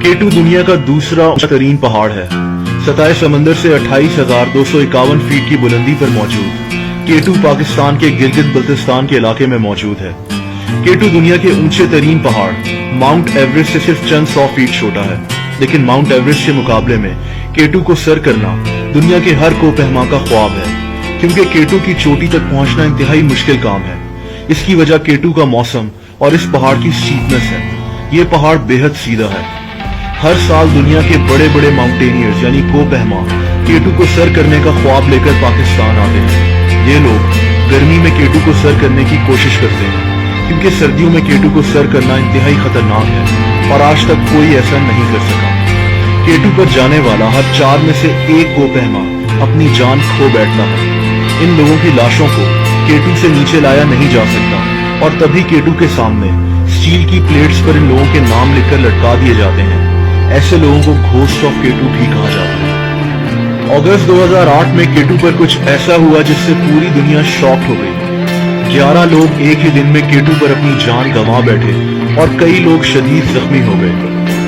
केटू दुनिया का दूसरा ऊंचा तरीन पहाड़ है। सतह समंदर से 28,251 फीट की बुलंदी पर मौजूद केटू पाकिस्तान के गिलगित बल्तिस्तान के इलाके में मौजूद है। केटू दुनिया के ऊंचे तरीन पहाड़ माउंट एवरेस्ट से सिर्फ चंद 100 फीट छोटा है, लेकिन माउंट एवरेस्ट के मुकाबले में केटू को सर करना दुनिया के हर कोपहमा का ख्वाब है, क्योंकि केटू की चोटी तक पहुंचना इंतहाई मुश्किल काम है। इसकी वजह केटू का मौसम और इस पहाड़ की स्टीपनेस है। ये पहाड़ बेहद सीधा है। हर साल दुनिया के बड़े बड़े माउंटेनियर्स यानी कोपहमा केटू को सर करने का ख्वाब लेकर पाकिस्तान आते हैं। ये लोग गर्मी में केटू को सर करने की कोशिश करते हैं, क्योंकि सर्दियों में केटू को सर करना इंतहाई खतरनाक है और आज तक कोई ऐसा नहीं कर सका। केटू पर जाने वाला हर 4 में से एक कोपहमा अपनी जान खो बैठता है। इन लोगों की लाशों को केटू से नीचे लाया नहीं जा सकता और तभी केटू के सामने स्टील की प्लेट्स पर इन लोगों के नाम लिखकर लटका दिए जाते हैं। ऐसे लोगों को घोस्ट ऑफ केटू भी कहा जाता है। अगस्त 2008 में केटू पर कुछ ऐसा हुआ जिससे पूरी दुनिया शॉक्ड हो गई। 11 लोग एक ही दिन में केटू पर अपनी जान गंवा बैठे और कई लोग शदीद जख्मी हो गए।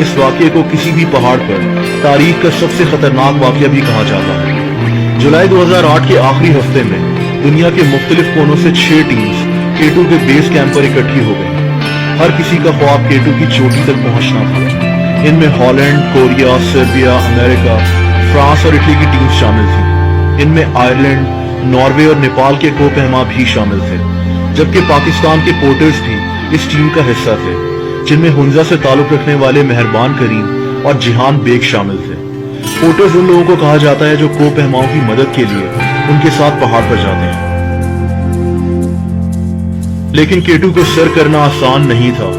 इस वाकये को किसी भी पहाड़ पर तारीख का सबसे खतरनाक वाकया भी कहा जाता है। जुलाई 2008 के आखिरी हफ्ते में दुनिया के मुख्तलिफ कोनों से 6 टीम्स केटू के बेस कैंप पर इकट्ठी हो गई। हर किसी का ख्वाब केटू की चोटी तक पहुंचना था। इनमें Holland, Korea, Serbia, America, France और इटली की टीम्स शामिल थी। इनमें आयरलैंड, नॉर्वे और नेपाल के कोपहमा भी शामिल थे, जबकि पाकिस्तान के पोर्टर्स भी इस टीम का हिस्सा थे, जिनमें हुंजा से ताल्लुक रखने वाले मेहरबान करीम और जिहान बेग शामिल थे। पोर्टर्स उन लोगों को कहा जाता है जो कोपहमाओं की मदद के लिए उनके साथ पहाड़ पर जाते हैं। लेकिन केटू को सर करना आसान नहीं था।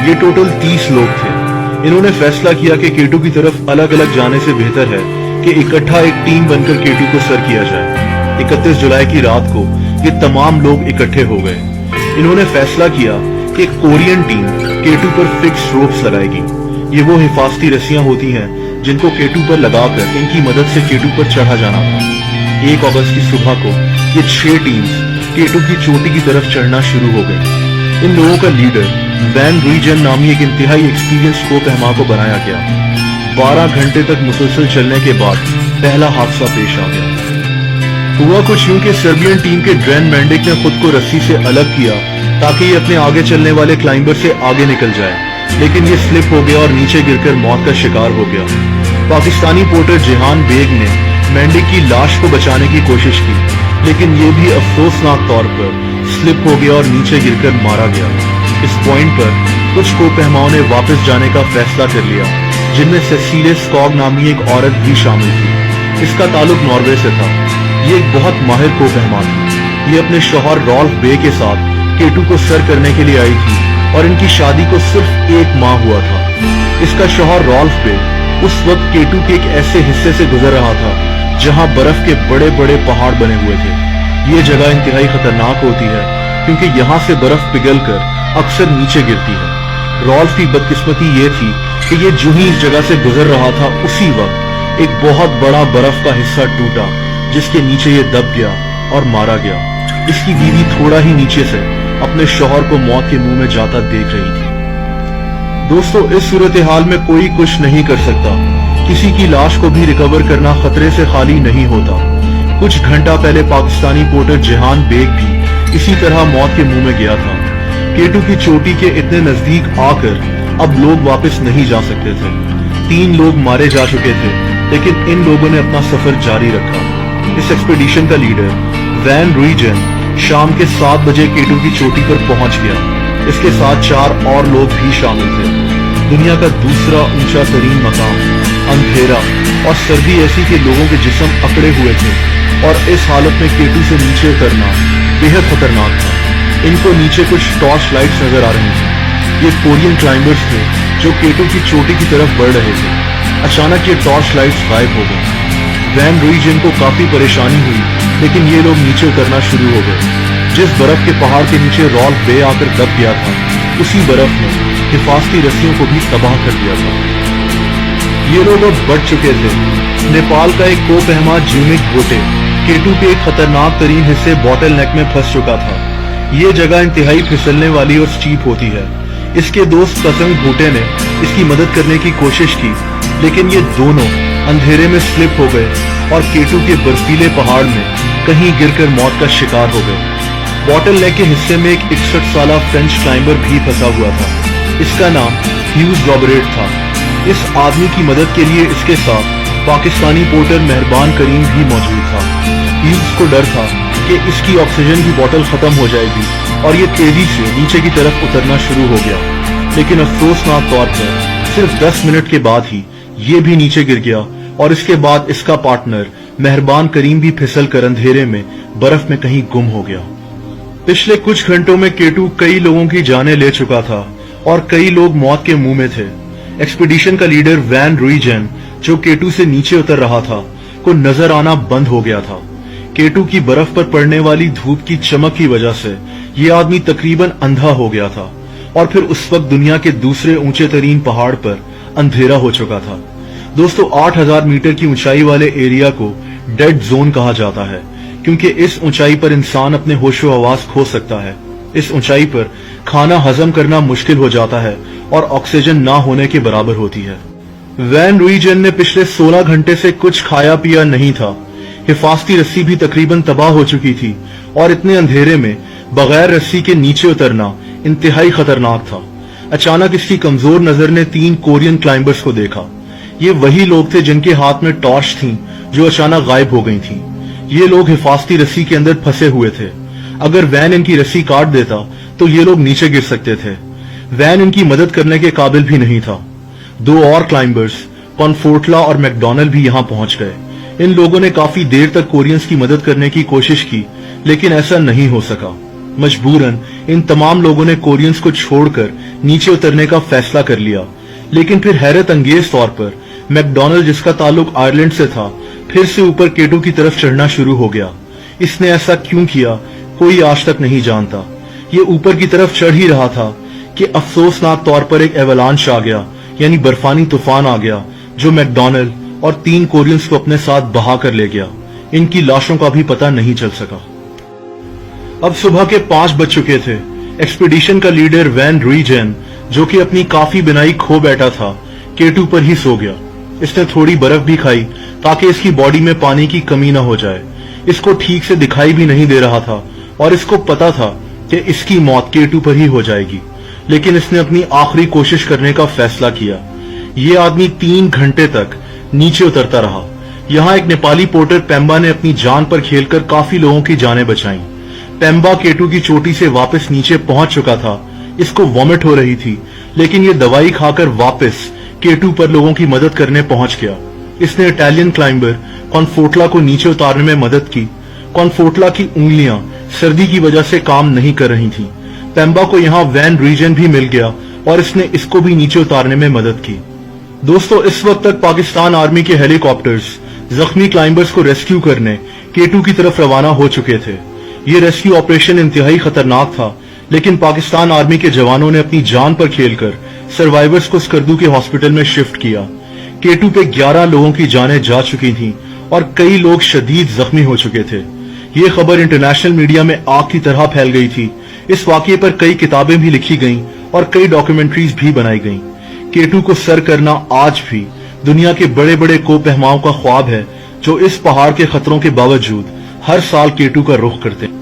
ये टोटल 30 लोग थे। इन्होंने फैसला किया कि केटू की तरफ अलग अलग जाने से बेहतर है कि इकट्ठा एक टीम बनकर केटू को सर किया जाए। 31 जुलाई की रात को ये तमाम लोग इकट्ठे हो गए। इन्होंने फैसला किया कि कोरियन टीम केटू पर फिक्स रोप्स लगाएगी। ये वो हिफाजती रस्सियां होती हैं जिनको केटू पर लगाकर इनकी मदद से केटू पर चढ़ा जाना था। 1 अगस्त की सुबह को ये 6 टीम्स केटू की चोटी की तरफ चढ़ना शुरू हो गई। इन लोगों का लीडर वैन रूइजन नामी एक इंतहाई एक्सपीरियंस कोपहमा को बनाया गया। 12 घंटे तक मुसलसल चलने के बाद पहला हादसा पेश आ गया। हुआ कुछ यूं कि सर्बियन टीम के ड्रेन मैंडिक ने खुद को रस्सी से अलग किया ताकि ये अपने आगे चलने वाले क्लाइंबर से आगे निकल जाए, लेकिन ये स्लिप हो गया और नीचे गिरकर मौत का शिकार हो गया। पाकिस्तानी पोर्टर जिहान बेग ने मैंडिक की लाश को बचाने की कोशिश की, लेकिन ये भी अफसोसनाक तौर पर स्लिप हो गया और नीचे गिरकर मारा गया। इस पॉइंट पर कुछ कोपहमाओं ने वापस जाने का फैसला कर लिया, जिनमें सेसिले स्कॉग नामी एक औरत भी शामिल थी। इसका ताल्लुक नॉर्वे से था। ये एक बहुत माहिर कोपहमा थी। ये अपने शौहर रॉल्फ बे के साथ केटू को सर करने के लिए आई थी और इनकी शादी को सिर्फ 1 माह हुआ था। इसका शौहर रॉल्फ बे उस वक्त केटू के एक ऐसे हिस्से से गुजर रहा था जहां बर्फ के बड़े बड़े पहाड़ बने हुए थे। ये जगह इंतहाई खतरनाक होती है, क्योंकि यहाँ से बर्फ पिघलकर अक्सर नीचे गिरती है। रॉल्फ की बदकिस्मती ये थी कि ये जो ही इस जगह से गुजर रहा था, उसी वक्त एक बहुत बड़ा बर्फ का हिस्सा टूटा, जिसके नीचे ये दब गया और मारा गया। इसकी बीवी थोड़ा ही नीचे से अपने शौहर को मौत के मुंह में जाता देख रही थी। दोस्तों, इस सूरत हाल में कोई कुछ नहीं कर सकता। किसी की लाश को भी रिकवर करना खतरे से खाली नहीं होता। कुछ घंटा पहले पाकिस्तानी पोर्टर जिहान बेग भी इसी तरह मौत के मुंह में गया था। केटू की चोटी के इतने नजदीक आकर अब लोग वापस नहीं जा सकते थे। 3 लोग मारे जा चुके थे, लेकिन इन लोगों ने अपना सफर जारी रखा। इस एक्सपेडिशन का लीडर वैन रूइजन शाम के 7 बजे केटू की चोटी पर पहुंच गया। इसके साथ 4 और लोग भी शामिल थे। दुनिया का दूसरा ऊंचा तरीन मकाम, अंधेरा और सर्दी ऐसी के लोगों के जिस्म अकड़े हुए थे और इस हालत में केटू से नीचे उतरना बेहद खतरनाक था। इनको नीचे कुछ टॉर्च लाइट्स नजर आ रही थी। ये कोरियन क्लाइंबर्स थे जो केटू की चोटी की तरफ बढ़ रहे थे। अचानक ये टॉर्च लाइट्स गायब हो गई। वैन रूइजन को काफी परेशानी हुई, लेकिन ये लोग नीचे उतरना शुरू हो गए। जिस बर्फ के पहाड़ के नीचे रॉल्फ बे आकर दब गया था, उसी बर्फ ने हिफाजती रस्सियों को भी तबाह कर दिया था। ये लोग अब बढ़ चुके थे। नेपाल का एक कोपहमा ज्यूमिक गोटे केटू के एक खतरनाक तरीन हिस्से बॉटल नेक में फंस चुका था। ये जगह इंतहाई फिसलने वाली और स्टीप होती है। इसके दोस्त कसंग भूटे ने इसकी मदद करने की कोशिश की, लेकिन ये दोनों अंधेरे में स्लिप हो गए और केटू के बर्फीले पहाड़ में कहीं गिरकर मौत का शिकार हो गए। बॉटल नेक के हिस्से में एक 61 साला फ्रेंच क्लाइंबर भी फंसा हुआ था। इसका नाम ह्यूज रॉबरेट था। इस आदमी की मदद के लिए इसके साथ पाकिस्तानी पोर्टर मेहरबान करीम भी मौजूद था। ह्यूज को डर था कि इसकी ऑक्सीजन की बोतल खत्म हो जाएगी और ये तेजी से नीचे की तरफ उतरना शुरू हो गया, लेकिन अफसोसनाक तौर पर सिर्फ 10 मिनट के बाद ही ये भी नीचे गिर गया और इसके बाद इसका पार्टनर मेहरबान करीम भी फिसल कर अंधेरे में बर्फ में कहीं गुम हो गया। पिछले कुछ घंटों में केटू कई लोगों की जानें ले चुका था और कई लोग मौत के मुंह में थे। एक्सपीडिशन का लीडर वैन रुइजेन, जो केटू से नीचे उतर रहा था, को नजर आना बंद हो गया था। केटू की बर्फ पर पड़ने वाली धूप की चमक की वजह से ये आदमी तकरीबन अंधा हो गया था और फिर उस वक्त दुनिया के दूसरे ऊंचे तरीन पहाड़ पर अंधेरा हो चुका था। दोस्तों, 8000 मीटर की ऊंचाई वाले एरिया को डेड जोन कहा जाता है, क्योंकि इस ऊंचाई पर इंसान अपने होशो हवास खो सकता है। इस ऊंचाई पर खाना हजम करना मुश्किल हो जाता है और ऑक्सीजन ना होने के बराबर होती है। वैन रुइजेन ने पिछले 16 घंटे से कुछ खाया पिया नहीं था। हिफाजती रस्सी भी तकरीबन तबाह हो चुकी थी और इतने अंधेरे में बगैर रस्सी के नीचे उतरना इंतहाई खतरनाक था। अचानक इसकी कमजोर नजर ने 3 कोरियन क्लाइंबर्स को देखा। ये वही लोग थे जिनके हाथ में टॉर्च थी, जो अचानक गायब हो गई थी। ये लोग हिफाजती रस्सी के अंदर फंसे हुए थे। अगर वैन इनकी रस्सी काट देता तो ये लोग नीचे गिर सकते थे। वैन इनकी मदद करने के काबिल भी नहीं था। 2 और क्लाइंबर्स, कॉनफोर्टला और मैकडॉनल्ड, भी यहां पहुंच गए। इन लोगों ने काफी देर तक कोरियंस की मदद करने की कोशिश की, लेकिन ऐसा नहीं हो सका। मजबूरन इन तमाम लोगों ने कोरियंस को छोड़कर नीचे उतरने का फैसला कर लिया। लेकिन फिर हैरत अंगेज तौर पर मैकडॉनल्ड, जिसका ताल्लुक आयरलैंड से था, फिर से ऊपर केटू की तरफ चढ़ना शुरू हो गया। इसने ऐसा क्यों किया, कोई आज तक नहीं जानता। ये ऊपर की तरफ चढ़ ही रहा था कि अफसोसनाक तौर पर एक एवलांच आ गया, यानी बर्फानी तूफान आ गया, जो मैकडॉनल्ड और 3 कोरियंस को अपने साथ बहा कर ले गया। इनकी लाशों का भी पता नहीं चल सका। अब सुबह के 5 बज चुके थे। एक्सपीडिशन का लीडर वैन रुइजेन, जो कि अपनी काफी बिनाई खो बैठा था, केटू पर ही सो गया। इसने थोड़ी बर्फ भी खाई ताकि इसकी बॉडी में पानी की कमी न हो जाए। इसको ठीक से दिखाई भी नहीं दे रहा था और इसको पता था कि इसकी मौत केटू पर ही हो जाएगी, लेकिन इसने अपनी आखिरी कोशिश करने का फैसला किया। ये आदमी 3 घंटे तक नीचे उतरता रहा। यहाँ एक नेपाली पोर्टर पेम्बा ने अपनी जान पर खेलकर काफी लोगों की जानें बचाई। पेम्बा केटू की चोटी से वापस नीचे पहुंच चुका था। इसको वॉमिट हो रही थी, लेकिन ये दवाई खाकर वापस केटू पर लोगों की मदद करने पहुंच गया। इसने इटालियन क्लाइंबर कॉनफोर्टला को नीचे उतारने में मदद की। कॉनफोर्टला की उंगलियां सर्दी की वजह से काम नहीं कर रही थीं। पेम्बा को यहाँ वैन रुइजेन भी मिल गया और इसने इसको भी नीचे उतारने में मदद की। दोस्तों, इस वक्त तक पाकिस्तान आर्मी के हेलीकॉप्टर्स जख्मी क्लाइंबर्स को रेस्क्यू करने केटू की तरफ रवाना हो चुके थे। ये रेस्क्यू ऑपरेशन इंतहाई खतरनाक था, लेकिन पाकिस्तान आर्मी के जवानों ने अपनी जान पर खेलकर सर्वाइवर्स को स्कर्दू के हॉस्पिटल में शिफ्ट किया। केटू पे 11 लोगों की जानें जा चुकी थीं और कई लोग शदीद जख्मी हो चुके थे। ये खबर इंटरनेशनल मीडिया में आग की तरह फैल गई थी। इस वाकये पर कई किताबें भी लिखी गईं और कई डॉक्यूमेंट्रीज भी बनाई गईं। केटू को सर करना आज भी दुनिया के बड़े बड़े कोपहमाओं का ख्वाब है, जो इस पहाड़ के खतरों के बावजूद हर साल केटू का रुख करते हैं।